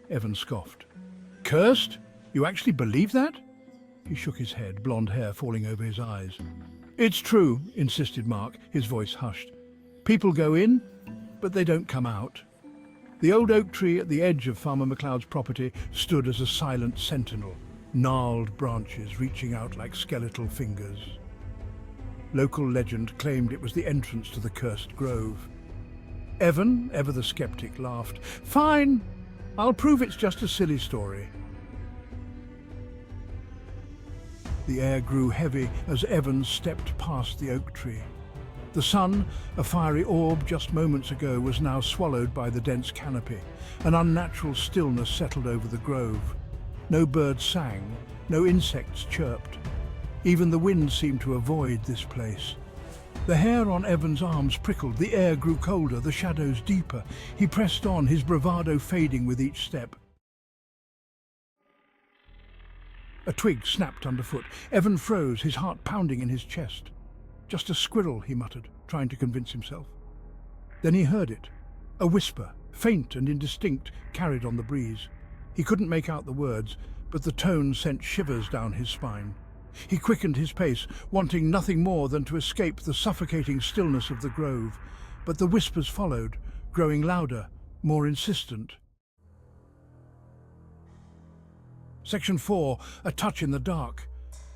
Evan scoffed. Cursed? You actually believe that? He shook his head, blonde hair falling over his eyes. It's true, insisted Mark, his voice hushed. People go in, but they don't come out. The old oak tree at the edge of Farmer McLeod's property stood as a silent sentinel, gnarled branches reaching out like skeletal fingers. Local legend claimed it was the entrance to the cursed grove. Evan, ever the skeptic, laughed. Fine, I'll prove it's just a silly story. The air grew heavy as Evan stepped past the oak tree. The sun, a fiery orb just moments ago, was now swallowed by the dense canopy. An unnatural stillness settled over the grove. No birds sang, no insects chirped. Even the wind seemed to avoid this place. The hair on Evan's arms prickled, the air grew colder, the shadows deeper. He pressed on, his bravado fading with each step. A twig snapped underfoot. Evan froze, his heart pounding in his chest. Just a squirrel, he muttered, trying to convince himself. Then he heard it. A whisper, faint and indistinct, carried on the breeze. He couldn't make out the words, but the tone sent shivers down his spine. He quickened his pace, wanting nothing more than to escape the suffocating stillness of the grove. But the whispers followed, growing louder, more insistent. Section 4, a touch in the dark.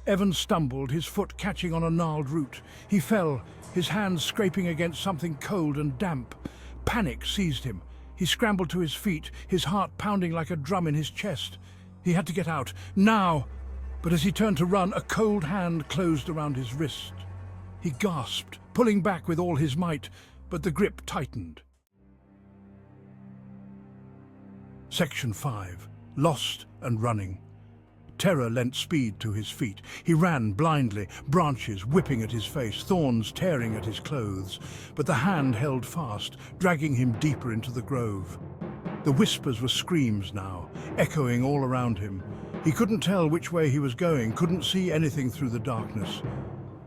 Evan stumbled, his foot catching on a gnarled root. He fell, his hands scraping against something cold and damp. Panic seized him. He scrambled to his feet, his heart pounding like a drum in his chest. He had to get out, now! But as he turned to run, a cold hand closed around his wrist. He gasped, pulling back with all his might, but the grip tightened. Section 5. Lost and running. Terror lent speed to his feet. He ran blindly, branches whipping at his face, thorns tearing at his clothes. But the hand held fast, dragging him deeper into the grove. The whispers were screams now, echoing all around him. He couldn't tell which way he was going, couldn't see anything through the darkness.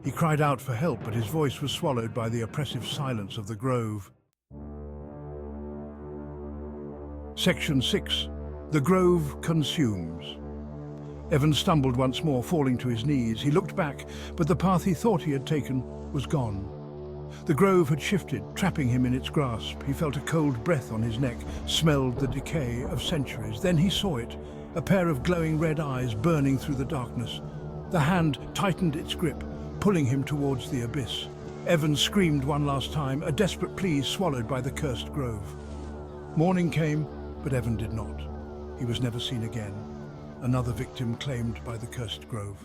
He cried out for help, but his voice was swallowed by the oppressive silence of the grove. Section 6. The grove consumes. Evan stumbled once more, falling to his knees. He looked back, but the path he thought he had taken was gone. The grove had shifted, trapping him in its grasp. He felt a cold breath on his neck, smelled the decay of centuries. Then he saw it, a pair of glowing red eyes burning through the darkness. The hand tightened its grip, pulling him towards the abyss. Evan screamed one last time, a desperate plea swallowed by the cursed grove. Morning came, but Evan did not. He was never seen again. Another victim claimed by the cursed grove.